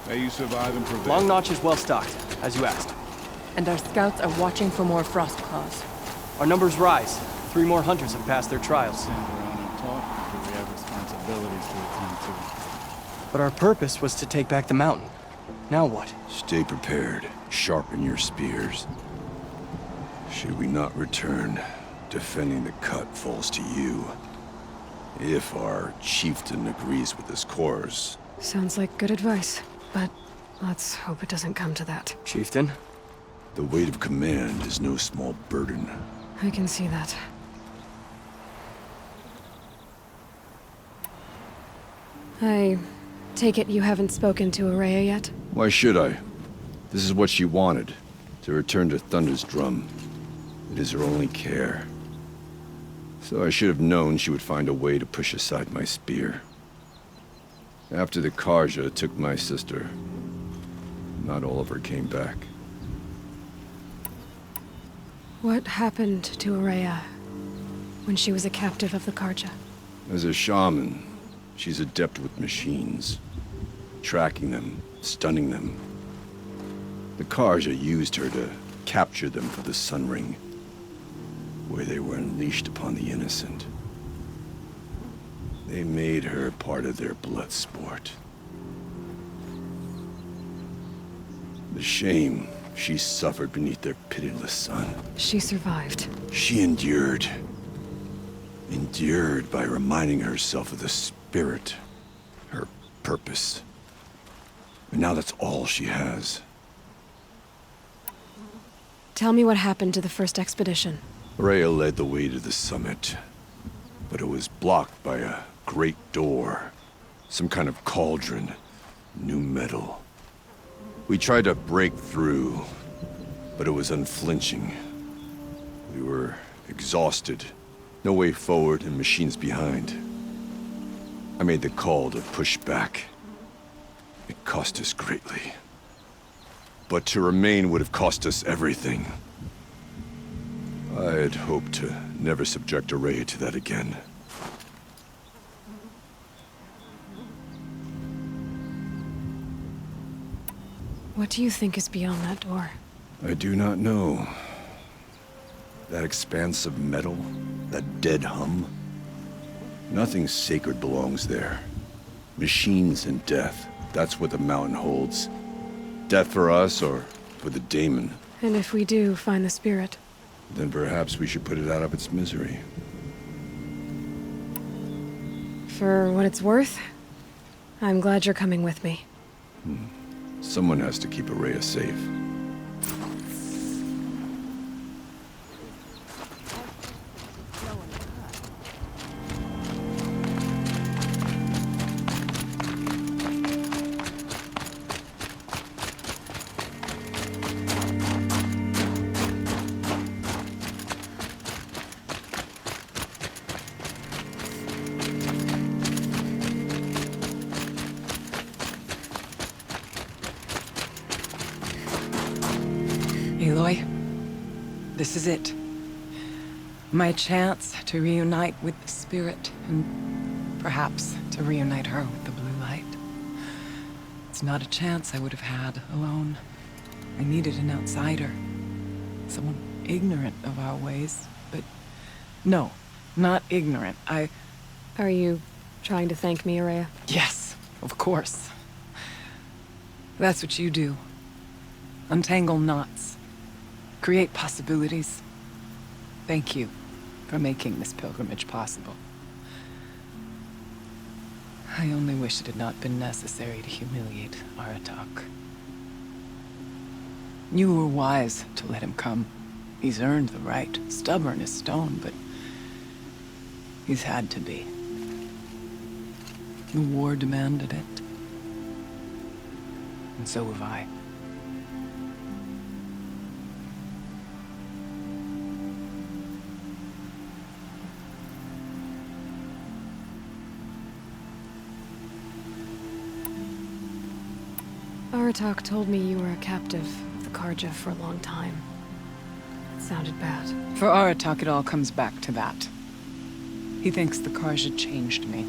May you survive and prevail. Long Notch is well stocked, as you asked. And our scouts are watching for more frost claws. Our numbers rise. 3 more hunters have passed their trials. Stand around and talk, because we have responsibilities to attend to. But our purpose was to take back the mountain. Now what? Stay prepared. Sharpen your spears. Should we not return, defending the cut falls to you. If our chieftain agrees with this course. Sounds like good advice, but let's hope it doesn't come to that. Chieftain? The weight of command is no small burden. I can see that. I take it you haven't spoken to Araya yet? Why should I? This is what she wanted, to return to Thunder's drum. It is her only care. So I should have known she would find a way to push aside my spear. After the Karja took my sister, not all of her came back. What happened to Araya when she was a captive of the Karja? As a shaman, she's adept with machines. Tracking them, stunning them. The Karja used her to capture them for the Sun Ring, where they were unleashed upon the innocent. They made her part of their blood sport. The shame she suffered beneath their pitiless sun. She survived. She endured. Endured by reminding herself of the spirit, her purpose. And now that's all she has. Tell me what happened to the first expedition. Rhea led the way to the summit, but it was blocked by a great door. Some kind of cauldron, new metal. We tried to break through, but it was unflinching. We were exhausted, no way forward and machines behind. I made the call to push back. It cost us greatly. But to remain would have cost us everything. I had hoped to never subject Araya to that again. What do you think is beyond that door? I do not know. That expanse of metal, that dead hum. Nothing sacred belongs there. Machines and death, that's what the mountain holds. Death for us or for the daemon. And if we do find the spirit? Then perhaps we should put it out of its misery. For what it's worth, I'm glad you're coming with me. Someone has to keep Araya safe. Aloy, this is it. My chance to reunite with the spirit, and perhaps to reunite her with the blue light. It's not a chance I would have had alone. I needed an outsider. Someone ignorant of our ways, but no, not ignorant. Are you trying to thank me, Araya? Yes, of course. That's what you do. Untangle knots. Create possibilities. Thank you for making this pilgrimage possible. I only wish it had not been necessary to humiliate Aratak. You were wise to let him come. He's earned the right. Stubborn as stone, but he's had to be. The war demanded it. And so have I. Aratak told me you were a captive of the Karja for a long time. It sounded bad. For Aratak, it all comes back to that. He thinks the Karja changed me.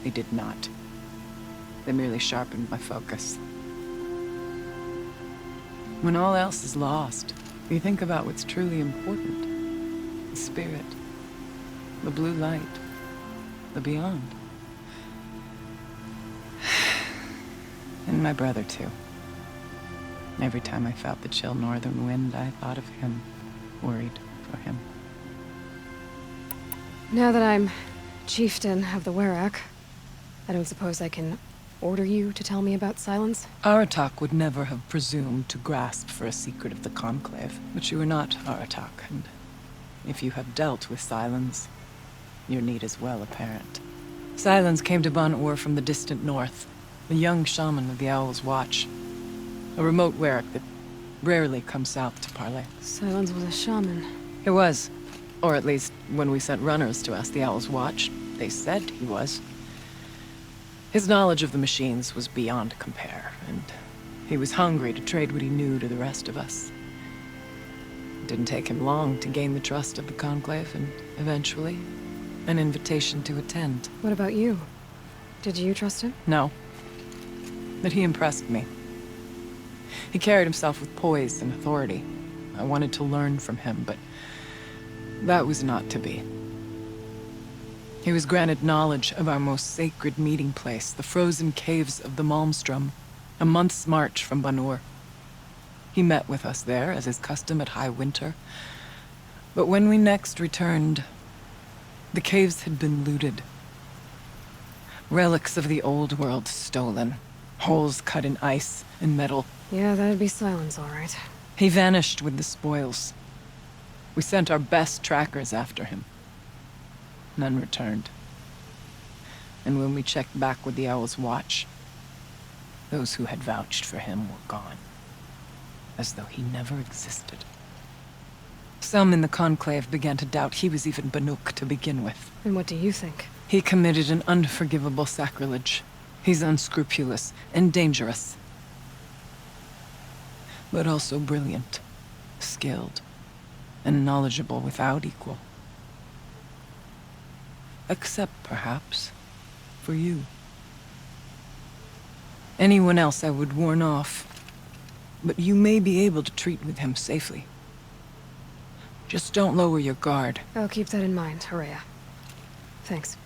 They did not. They merely sharpened my focus. When all else is lost, you think about what's truly important. The spirit. The blue light. The beyond. And my brother, too. Every time I felt the chill northern wind, I thought of him. Worried for him. Now that I'm chieftain of the Werak, I don't suppose I can order you to tell me about Silence? Aratak would never have presumed to grasp for a secret of the Conclave. But you are not Aratak, and if you have dealt with Silence, your need is well apparent. Silence came to Ban-Ur from the distant north, a young shaman of the Owl's Watch. A remote Werak that rarely comes south to parley. Silence was a shaman. He was. Or at least, when we sent runners to ask the Owl's Watch, they said he was. His knowledge of the machines was beyond compare, and he was hungry to trade what he knew to the rest of us. It didn't take him long to gain the trust of the Conclave, and eventually, an invitation to attend. What about you? Did you trust him? No. But he impressed me. He carried himself with poise and authority. I wanted to learn from him, but that was not to be. He was granted knowledge of our most sacred meeting place, the frozen caves of the Malmstrom, a month's march from Ban-Ur. He met with us there, as is custom at high winter. But when we next returned, the caves had been looted. Relics of the old world stolen. Holes cut in ice and metal. Yeah, that'd be Silence, all right. He vanished with the spoils. We sent our best trackers after him. None returned. And when we checked back with the Owl's Watch, those who had vouched for him were gone. As though he never existed. Some in the Conclave began to doubt he was even Banuk to begin with. And what do you think? He committed an unforgivable sacrilege. He's unscrupulous and dangerous. But also brilliant, skilled, and knowledgeable without equal. Except, perhaps, for you. Anyone else I would warn off, but you may be able to treat with him safely. Just don't lower your guard. I'll keep that in mind, Horea. Thanks.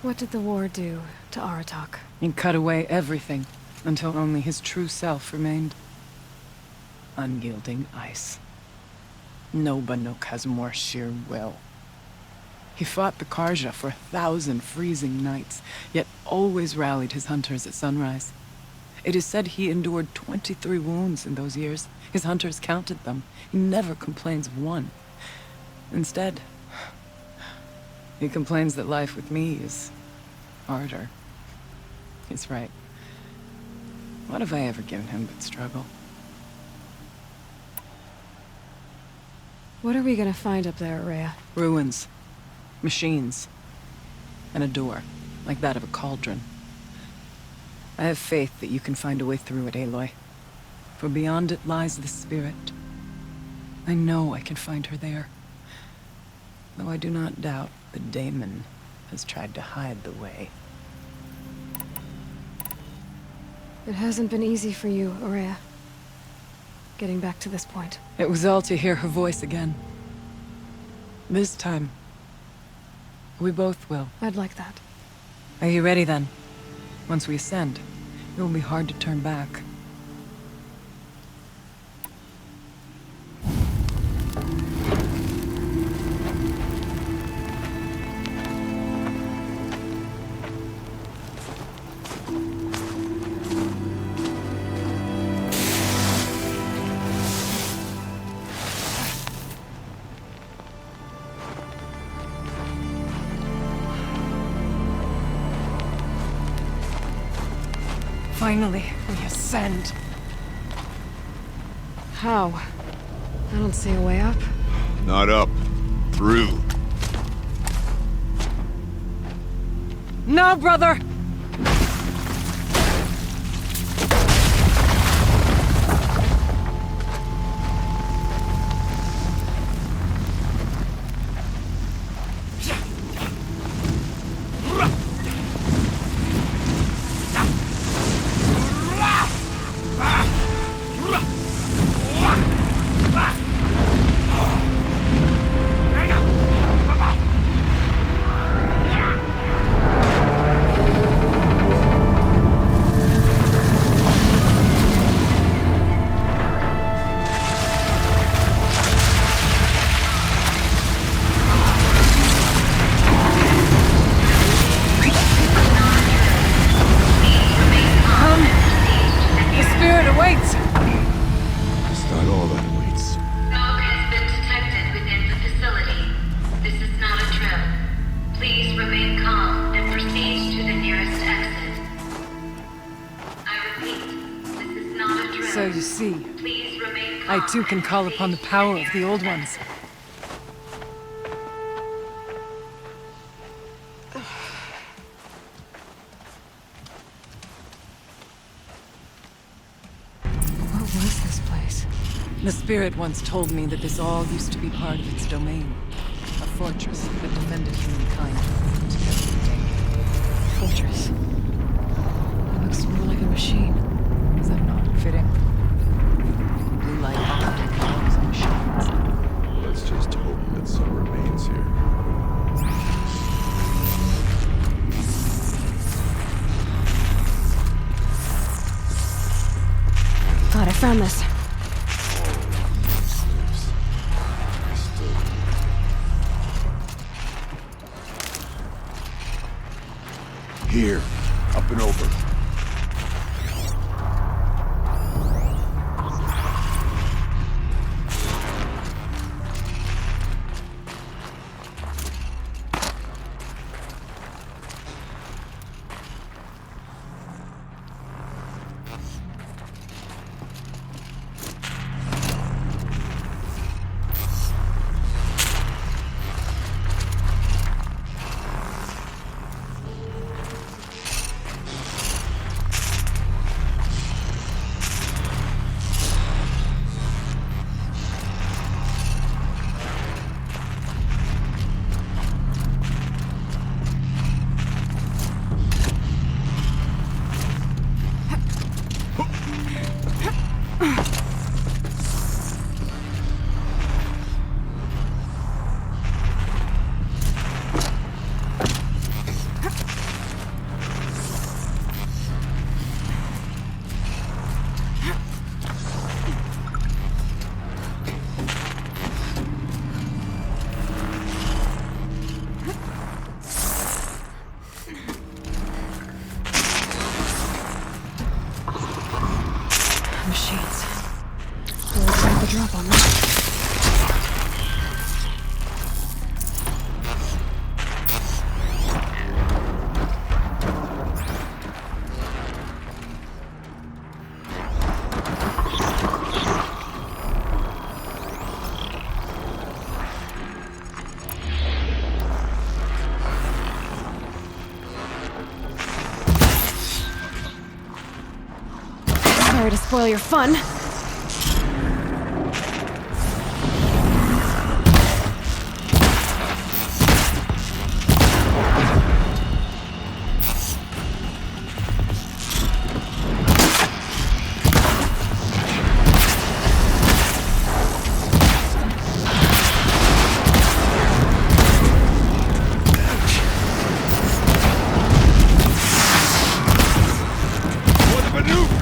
What did the war do to Aratak? He cut away everything, until only his true self remained. Unyielding ice. No Banuk has more sheer will. He fought the Karja for 1,000 freezing nights, yet always rallied his hunters at sunrise. It is said he endured 23 wounds in those years. His hunters counted them. He never complains of one. Instead, he complains that life with me is harder. He's right. What have I ever given him but struggle? What are we gonna find up there, Horea? Ruins. Machines. And a door, like that of a cauldron. I have faith that you can find a way through it, Aloy. For beyond it lies the spirit. I know I can find her there. Though I do not doubt the daemon has tried to hide the way. It hasn't been easy for you, Horea. Getting back to this point. It was all to hear her voice again. This time, we both will. I'd like that. Are you ready then? Once we ascend, it will be hard to turn back. Finally, we ascend. How? I don't see a way up. Not up. Through. No, brother! Please remain calm and proceed to the nearest exit. I repeat, this is not a drill. So you see, Please remain calm I too can and call upon the proceed to power of the nearest old ones. exit. What was this place? The spirit once told me that this all used to be part of its domain. A fortress that defended humankind together again. Fortress. It looks more like a machine. Is that not fitting? Blue light often follows machines. Let's just hope that some remains here. God, I found this. Here, up and over. Machines. Really tried the drop on that. Sorry to spoil your fun. What a maneuver!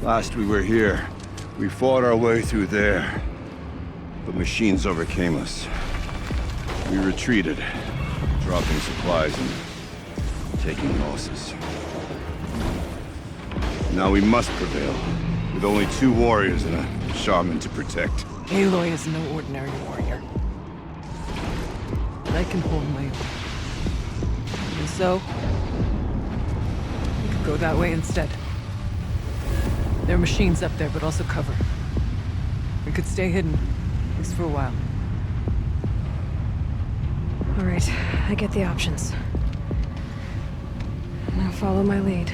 Last we were here, we fought our way through there. But machines overcame us. We retreated, dropping supplies and taking losses. Now we must prevail, with only 2 warriors and a shaman to protect. Aloy is no ordinary warrior. But I can hold my own. And so, we could go that way instead. There are machines up there, but also cover. We could stay hidden, at least for a while. All right, I get the options. Now follow my lead.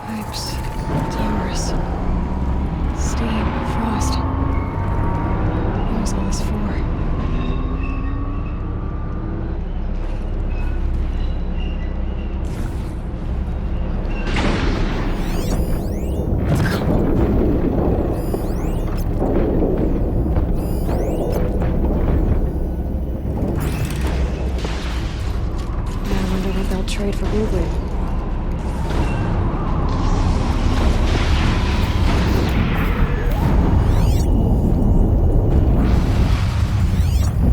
Pipes, towers, steam, frost. What was all this for? I wonder what they'll trade for blue blade.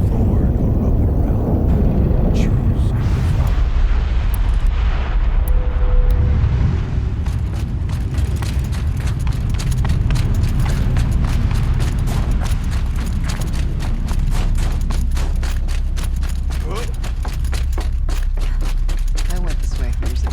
Forward or up and around. Choose. I went this way years ago.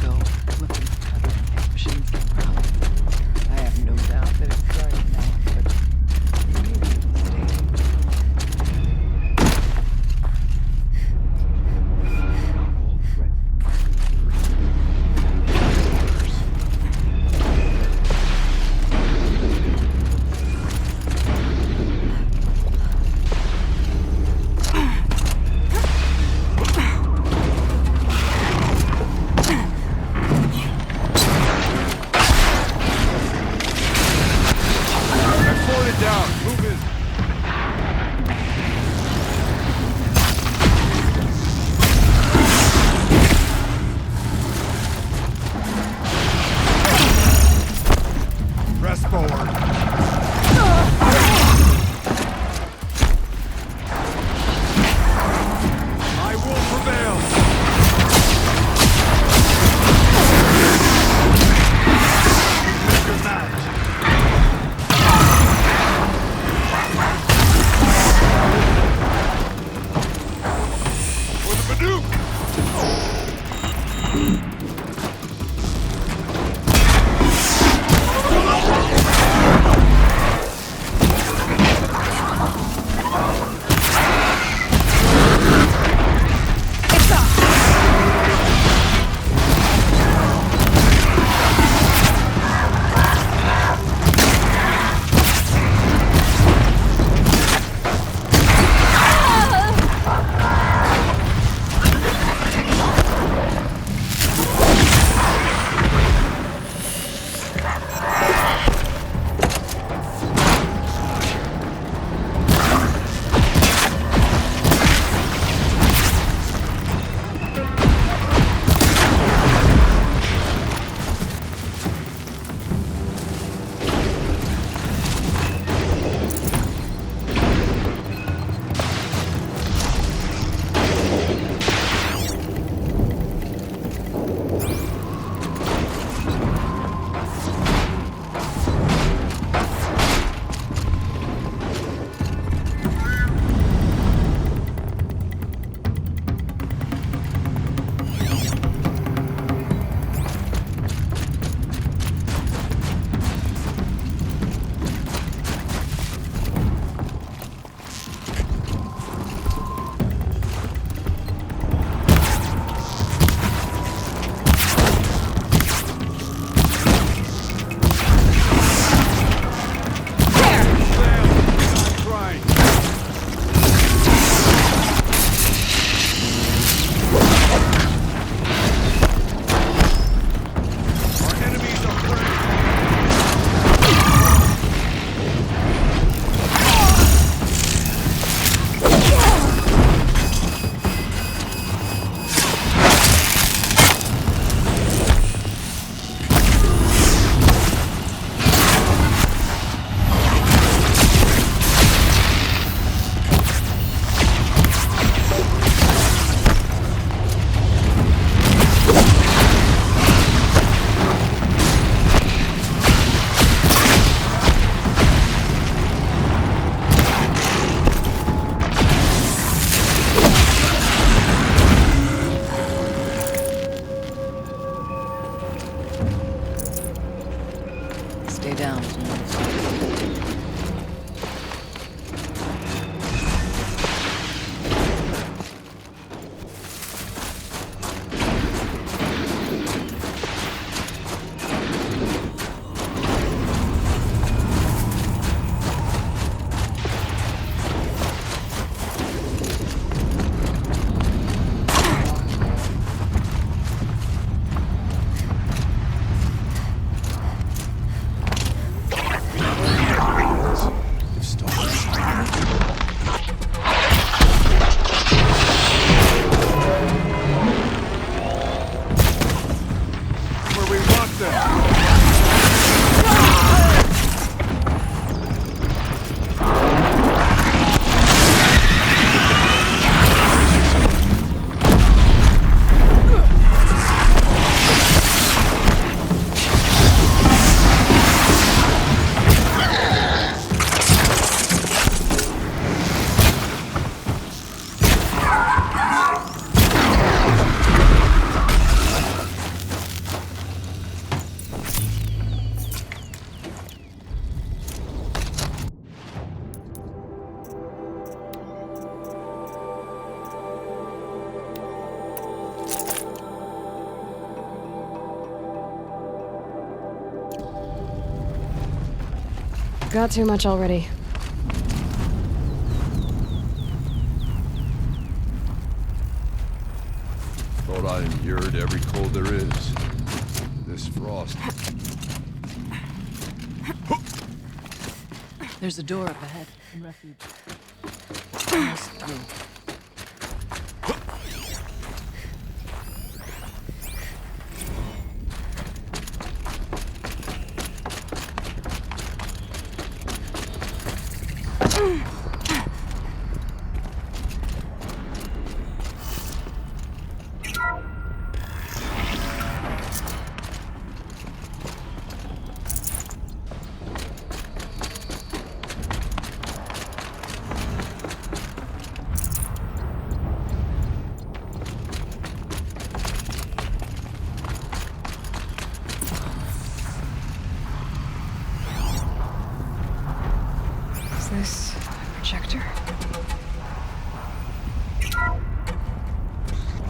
Got too much already. Thought I endured every cold there is. This frost. There's a door up ahead. In refuge. Almost through. Is this a projector?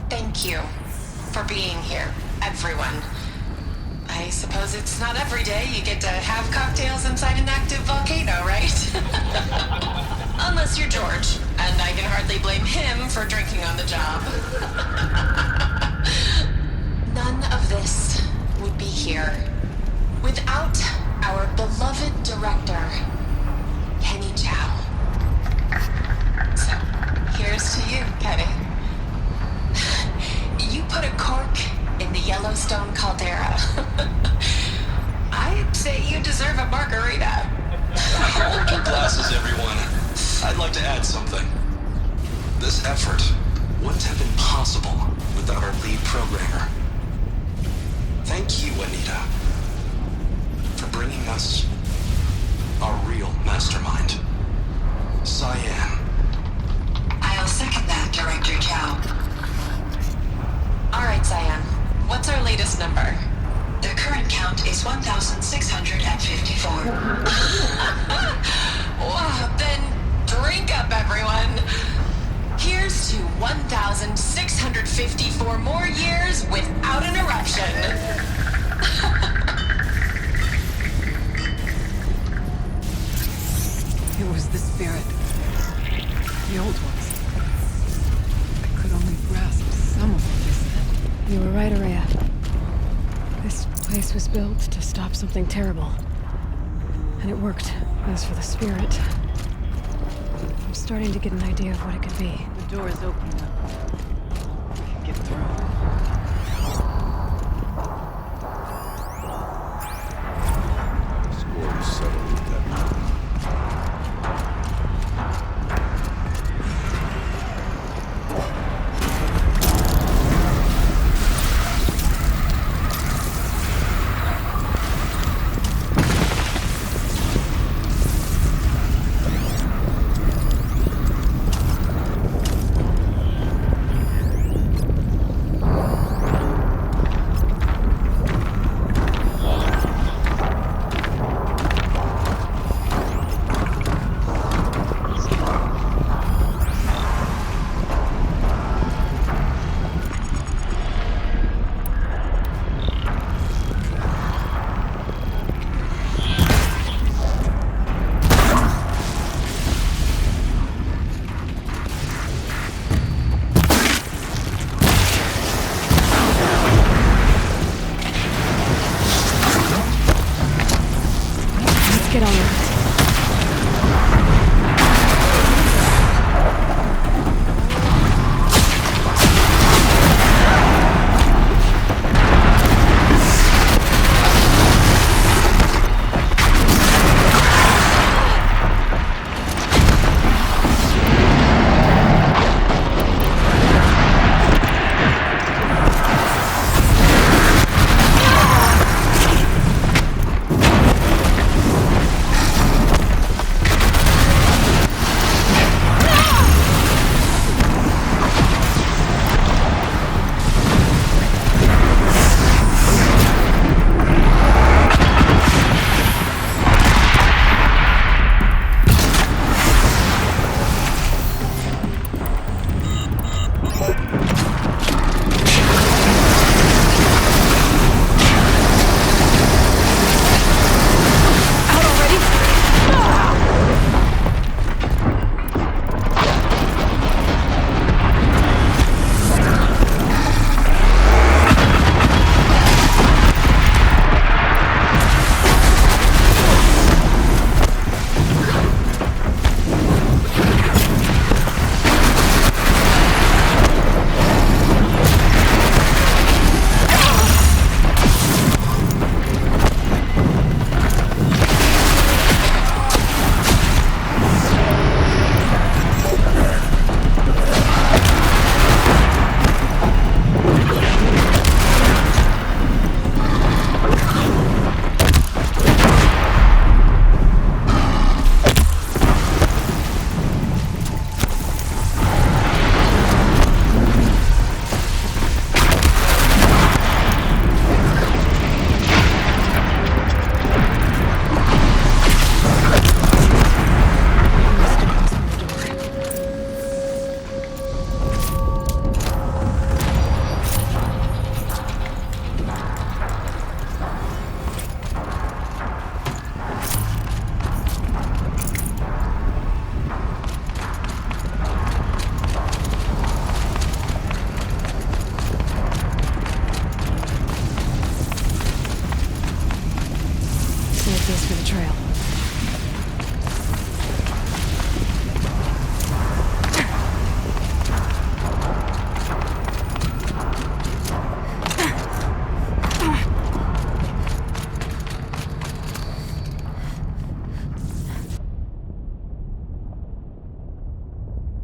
Thank you for being here, everyone. I suppose it's not every day you get to have cocktails inside an active volcano, right? Unless you're George, and I can hardly blame him for drinking on the job. None of this would be here without our beloved director, Kenny Chow. So, here's to you, Kenny. You put a cork in the Yellowstone caldera. I'd say you deserve a margarita. Hold your glasses, everyone. I'd like to add something. This effort wouldn't have been possible without our lead programmer. Thank you, Anita, for bringing us our real mastermind, Cyan. I'll second that, Director Chow. All right, Cyan. What's our latest number? The current count is 1,654. Wow, then drink up, everyone. Here's to 1,654 more years without an eruption. It was the spirit. The old ones. I could only grasp some of what they said. You were right, Araya. This place was built to stop something terrible. And it worked. As for the spirit, I'm starting to get an idea of what it could be. The door is open now. We can get through. Score is settled with that.